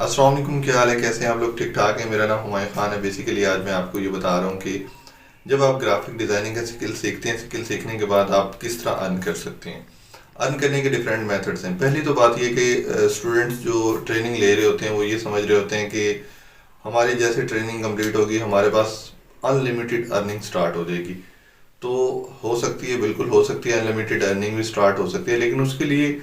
अस्सलाम वालेकुम, क्या हाल है? कैसे हैं आप लोग? ठीक ठाक है। मेरा नाम हुमायूं खान है। बेसिकली आज मैं आपको ये बता रहा हूँ कि जब आप ग्राफिक डिज़ाइनिंग का स्किल सीखते हैं, स्किल सीखने के बाद आप किस तरह अर्न कर सकते हैं। अर्न करने के डिफरेंट मेथड्स हैं। पहली तो बात ये कि स्टूडेंट्स जो ट्रेनिंग ले रहे होते हैं वो ये समझ रहे होते हैं कि हमारी जैसे ट्रेनिंग कंप्लीट होगी हमारे पास अनलिमिटेड अर्निंग स्टार्ट हो जाएगी। तो हो सकती है, बिल्कुल हो सकती है, अनलिमिटेड अर्निंग भी स्टार्ट हो सकती है, लेकिन उसके लिए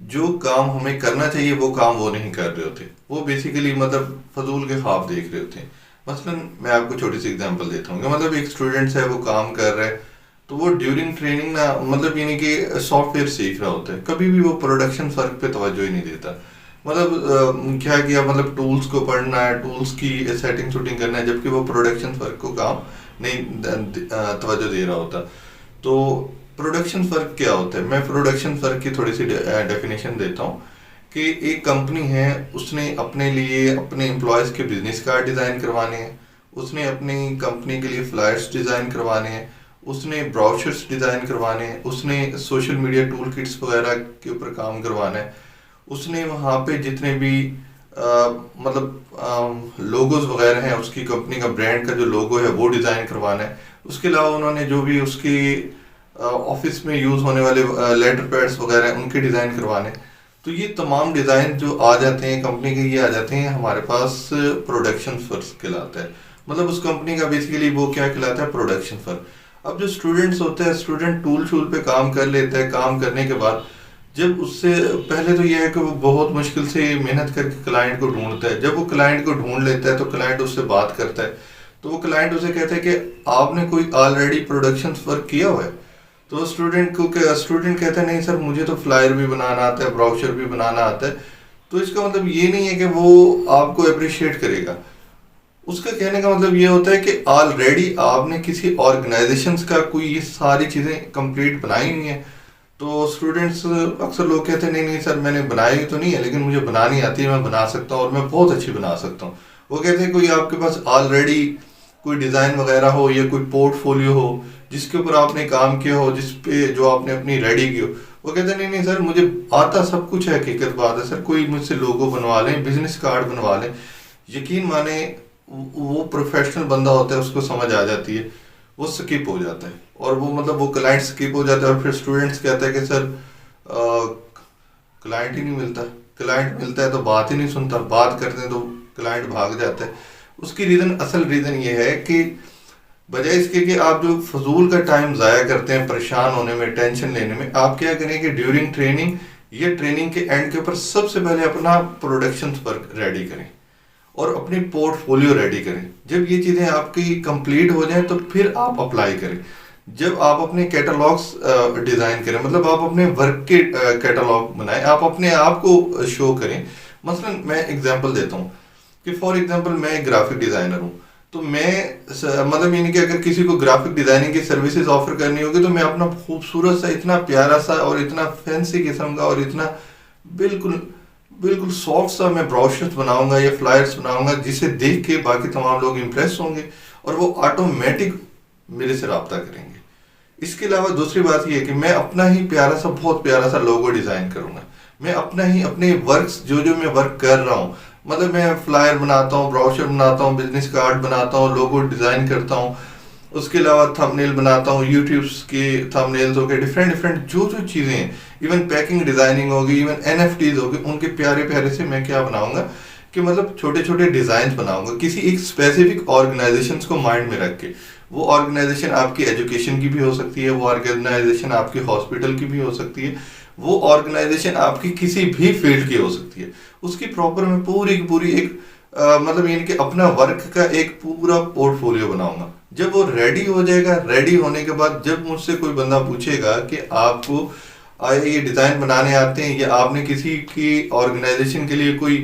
जो काम हमें करना चाहिए वो काम वो नहीं कर रहे होते। वो बेसिकली मतलब फजूल के ख्वाब देख रहे होते हैं। मसलन मैं आपको छोटी सी एग्जांपल देता हूँ कि मतलब एक स्टूडेंट है, वो काम कर रहा है, तो वो ड्यूरिंग ट्रेनिंग ना मतलब यानी कि सॉफ्टवेयर सीख रहा होता है, कभी भी वो प्रोडक्शन वर्क पे तवज्जो ही नहीं देता। मतलब क्या किया, मतलब टूल्स को पढ़ना है, टूल्स की सेटिंग शूटिंग करना है, जबकि वो प्रोडक्शन वर्क को काम नहीं तवज्जो दे रहा होता। तो प्रोडक्शन फर्क क्या होता है? मैं प्रोडक्शन फर्क की थोड़ी सी डेफिनेशन देता हूँ कि एक कंपनी है, उसने अपने लिए अपने एम्प्लॉयज़ के बिजनेस कार्ड डिज़ाइन करवाने हैं, उसने अपनी कंपनी के लिए फ्लायर्स डिज़ाइन करवाने हैं, उसने ब्राउचर्स डिज़ाइन करवाने हैं, उसने सोशल मीडिया टूल किट्स वगैरह के ऊपर काम करवाना है, उसने वहाँ पे जितने भी मतलब लोगोज वगैरह हैं, उसकी कंपनी का ब्रांड का जो लोगो है वो डिज़ाइन करवाना है। उसके अलावा उन्होंने जो भी उसकी ऑफिस में यूज़ होने वाले लेटर पैड्स वगैरह हैं उनके डिज़ाइन करवाने। तो ये तमाम डिज़ाइन जो आ जाते हैं कंपनी के, ये आ जाते हैं हमारे पास प्रोडक्शन फर्स कहलाता है। मतलब उस कंपनी का बेसिकली वो क्या कहलाता है? प्रोडक्शन फर्स। अब जो स्टूडेंट्स होते हैं, स्टूडेंट टूल शूल पे काम कर लेता है। काम करने के बाद जब उससे पहले तो यह है कि वो बहुत मुश्किल से मेहनत करके क्लाइंट को ढूंढता है। जब वो क्लाइंट को ढूंढ लेता है तो क्लाइंट उससे बात करता है, तो वो क्लाइंट उसे कहता है कि आपने कोई ऑलरेडी प्रोडक्शन वर्क किया हुआ है? तो स्टूडेंट कहता है नहीं सर, मुझे तो फ्लायर भी बनाना आता है, ब्राउचर भी बनाना आता है। तो इसका मतलब ये नहीं है कि वो आपको अप्रिशिएट करेगा। उसका कहने का मतलब ये होता है कि ऑलरेडी आपने किसी ऑर्गेनाइजेशंस का कोई ये सारी चीज़ें कंप्लीट बनाई हुई हैं। तो स्टूडेंट्स अक्सर लोग कहते हैं नहीं नहीं सर, मैंने बनाई तो नहीं है, लेकिन मुझे बनानी आती है, मैं बना सकता हूँ और मैं बहुत अच्छी बना सकता हूँ। वो कहते हैं कोई आपके पास ऑलरेडी कोई डिज़ाइन वगैरह हो या कोई पोर्टफोलियो हो जिसके ऊपर आपने काम किया हो, जिस पे जो आपने अपनी रेडी की हो। वो कहते हैं नहीं नहीं सर, मुझे आता सब कुछ है, हकीकत बात है सर, कोई मुझसे लोगो बनवा लें, बिजनेस कार्ड बनवा लें। यकीन माने वो प्रोफेशनल बंदा होता है, उसको समझ आ जाती है, वो स्किप हो जाता है और वो मतलब वो क्लाइंट स्किप हो जाता है। और फिर स्टूडेंट्स कहता है कि सर क्लाइंट ही नहीं मिलता, क्लाइंट मिलता है तो बात ही नहीं सुनता, बात करते हैं तो क्लाइंट भाग जाता है। उसकी रीज़न, असल रीज़न ये है कि बजाय इसके कि आप जो फजूल का टाइम ज़ाया करते हैं परेशान होने में, टेंशन लेने में, आप क्या करें कि ड्यूरिंग ट्रेनिंग या ट्रेनिंग के एंड के ऊपर सबसे पहले अपना प्रोडक्शन वर्क रेडी करें और अपनी पोर्टफोलियो रेडी करें। जब ये चीज़ें आपकी कंप्लीट हो जाएं तो फिर आप अप्लाई करें। जब आप अपने कैटलॉग्स डिज़ाइन करें, मतलब आप अपने वर्क के कैटलॉग बनाएं, आप अपने आप को शो करें। मसलन मैं एग्जांपल देता हूँ कि फॉर एग्जांपल मैं एक ग्राफिक डिज़ाइनर हूँ, तो मतलब यानी कि अगर किसी को ग्राफिक डिज़ाइनिंग की सर्विसेज ऑफर करनी होगी तो मैं अपना खूबसूरत सा, इतना प्यारा सा और इतना फैंसी किस्म का और इतना बिल्कुल बिल्कुल सॉफ्ट सा मैं ब्रोशर्स बनाऊंगा या फ्लायर्स बनाऊंगा जिसे देख के बाकी तमाम लोग इम्प्रेस होंगे और वो ऑटोमेटिक मेरे से रब्ता करेंगे। इसके अलावा दूसरी बात यह है कि मैं अपना ही प्यारा सा, बहुत प्यारा सा लोगो डिज़ाइन करूंगा। मैं अपना ही अपने वर्क्स जो मैं वर्क कर रहा हूँ, मतलब मैं फ्लायर बनाता हूँ, ब्रोशर बनाता हूँ, बिजनेस कार्ड बनाता हूँ, लोगो डिज़ाइन करता हूँ, उसके अलावा थंबनेल बनाता हूँ, यूट्यूब के थंबनेल्स हो गए, डिफरेंट डिफरेंट जो जो चीज़ें हैं, इवन पैकिंग डिज़ाइनिंग होगी, इवन एनएफटीज होगी, उनके प्यारे प्यारे से मैं क्या बनाऊंगा कि मतलब छोटे छोटे डिज़ाइन बनाऊंगा किसी एक स्पेसिफिक ऑर्गेनाइजेशन को माइंड में रख के। वो ऑर्गेनाइजेशन आपकी एजुकेशन की भी हो सकती है, वो ऑर्गेनाइजेशन आपकी हॉस्पिटल की भी हो सकती है, वो ऑर्गेनाइजेशन आपकी किसी भी फील्ड की हो सकती है। उसकी प्रॉपर मैं पूरी की पूरी एक मतलब यानी कि अपना वर्क का एक पूरा पोर्टफोलियो बनाऊंगा। जब वो रेडी हो जाएगा, रेडी होने के बाद जब मुझसे कोई बंदा पूछेगा कि आपको ये डिज़ाइन बनाने आते हैं या आपने किसी की ऑर्गेनाइजेशन के लिए कोई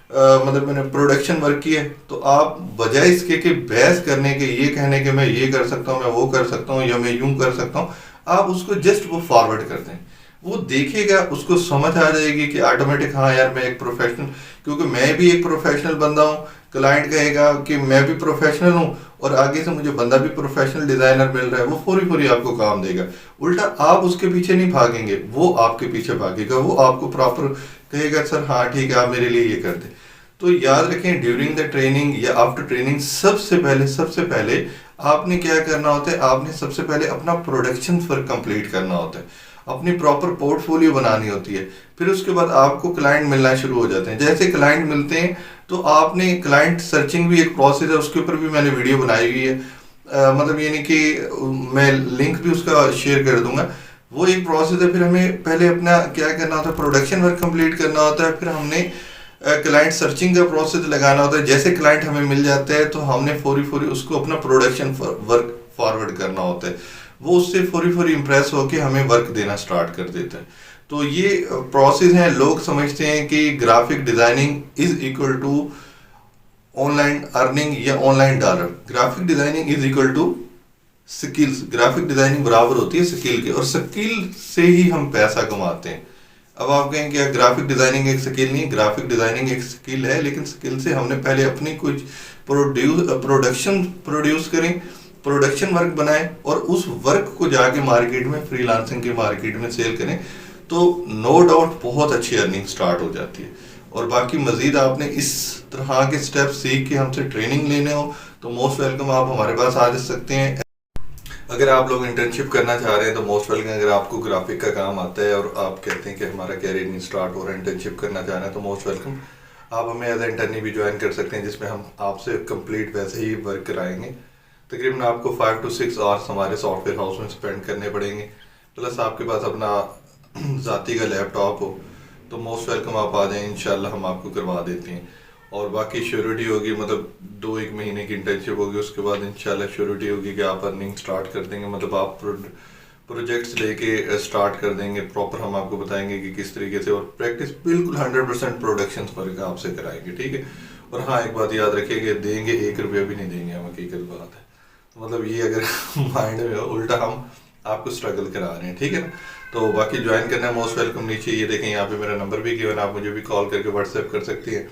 मतलब मैंने प्रोडक्शन वर्क किया है, तो आप बजाय इसके कि बहस करने के, ये कहने के मैं ये कर सकता हूँ, मैं वो कर सकता हूँ या मैं यूं कर सकता हूँ, आप उसको जस्ट वो फॉरवर्ड कर दें। वो देखेगा, उसको समझ आ जाएगी कि ऑटोमेटिक हाँ यार मैं एक प्रोफेशनल, क्योंकि मैं भी एक प्रोफेशनल बंदा हूँ। क्लाइंट कहेगा कि मैं भी प्रोफेशनल हूँ और आगे से मुझे बंदा भी प्रोफेशनल डिजाइनर मिल रहा है, वो फौरी फौरी आपको काम देगा। उल्टा आप उसके पीछे नहीं भागेंगे, वो आपके पीछे भागेगा, वो आपको प्रॉपर कहेगा सर हाँ ठीक है आप मेरे लिए ये कर दे। तो याद रखें ड्यूरिंग द ट्रेनिंग या आफ्टर ट्रेनिंग सबसे पहले आपने क्या करना होता है, आपने सबसे पहले अपना प्रोडक्शन वर्क कंप्लीट करना होता है, अपनी प्रॉपर पोर्टफोलियो बनानी होती है। फिर उसके बाद आपको क्लाइंट मिलना शुरू हो जाते हैं। जैसे क्लाइंट मिलते हैं तो आपने क्लाइंट सर्चिंग भी एक प्रोसेस है, उसके ऊपर भी मैंने वीडियो बनाई हुई है। मतलब ये नहीं कि मैं लिंक भी उसका शेयर कर दूंगा, वो एक प्रोसेस है। फिर हमें पहले अपना क्या करना होता है, प्रोडक्शन वर्क कंप्लीट करना होता है, फिर हमने क्लाइंट सर्चिंग का प्रोसेस लगाना होता है। जैसे क्लाइंट हमें मिल जाता है तो हमने फौरी उसको अपना प्रोडक्शन वर्क फॉरवर्ड करना होता है। वो उससे फौरी इम्प्रेस होकर हमें वर्क देना स्टार्ट कर देता है। तो ये प्रोसेस है। लोग समझते हैं कि graphic designing is equal to online earning या online dollar. Graphic designing is equal to skills. Graphic designing बराबर होती है स्किल के, और स्किल से ही हम पैसा कमाते हैं। अब आप कहेंगे क्या ग्राफिक डिजाइनिंग एक स्किल नहीं? ग्राफिक डिजाइनिंग एक स्किल है, लेकिन स्किल से हमने पहले अपनी कुछ प्रोडक्शन प्रोड्यूस करें, प्रोडक्शन वर्क बनाएं, और उस वर्क को जाके मार्केट में, फ्रीलांसिंग के मार्केट में सेल करें, तो नो डाउट बहुत अच्छी अर्निंग स्टार्ट हो जाती है। और बाकी मजीद आपने इस तरह के स्टेप सीख के हमसे ट्रेनिंग लेने हो तो मोस्ट वेलकम, आप हमारे पास आ जा सकते हैं। अगर आप लोग इंटर्नशिप करना चाह रहे हैं तो मोस्ट वेलकम। अगर आपको ग्राफिक का काम आता है और आप कहते हैं कि हमारा कैरियर नहीं स्टार्ट हो रहा है, इंटर्नशिप करना चाह रहे हैं, तो मोस्ट वेलकम, आप हमें एज इंटर्नी भी ज्वाइन कर सकते हैं, जिसमें हम आपसे कंप्लीट वैसे ही वर्क कराएंगे। तकरीबन आपको 5 to 6 आवर्स हमारे सॉफ्टवेयर हाउस में स्पेंड करने पड़ेंगे, प्लस आपके पास अपना ज़ाती का लैपटॉप हो तो मोस्ट वेलकम, आप आ जाएं, इंशाल्लाह हम आपको करवा देते हैं। और बाकी श्योरिटी होगी, मतलब 2-1 महीने की इंटर्नशिप होगी, उसके बाद इंशाल्लाह श्योरिटी होगी कि आप अर्निंग स्टार्ट कर देंगे। मतलब आप प्रोजेक्ट्स लेके स्टार्ट कर देंगे, प्रॉपर हम आपको बताएंगे कि किस तरीके से, और प्रैक्टिस बिल्कुल 100% प्रोडक्शन वर्क आपसे कराएंगे, ठीक है। और हाँ, एक बात याद रखिए कि देंगे 1 रुपया भी नहीं देंगे हम, हकीकत बात है। तो मतलब ये अगर माइंड में हो, उल्टा हम आपको स्ट्रगल करा रहे हैं, ठीक है ना। तो बाकी ज्वाइन करना मोस्ट वेलकम। नीचे ये देखें, यहाँ पे मेरा नंबर भी गिवन, आप मुझे भी कॉल करके व्हाट्सएप कर सकती हैं,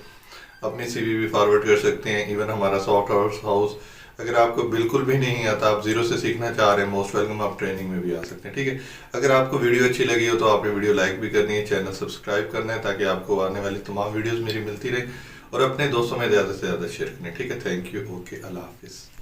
अपनी सीवी भी फॉरवर्ड कर सकते हैं। इवन हमारा सॉफ्टवेयर हाउस, अगर आपको बिल्कुल भी नहीं आता, आप जीरो से सीखना चाह रहे हैं, मोस्ट वेलकम, आप ट्रेनिंग में भी आ सकते हैं, ठीक है। अगर आपको वीडियो अच्छी लगी हो तो आपने वीडियो लाइक भी करनी है, चैनल सब्सक्राइब करना है, ताकि आपको आने वाली तमाम वीडियोस मेरी मिलती रहे, और अपने दोस्तों में ज़्यादा से ज़्यादा शेयर करें, ठीक है। थैंक यू, ओके, अल्लाह हाफिज़।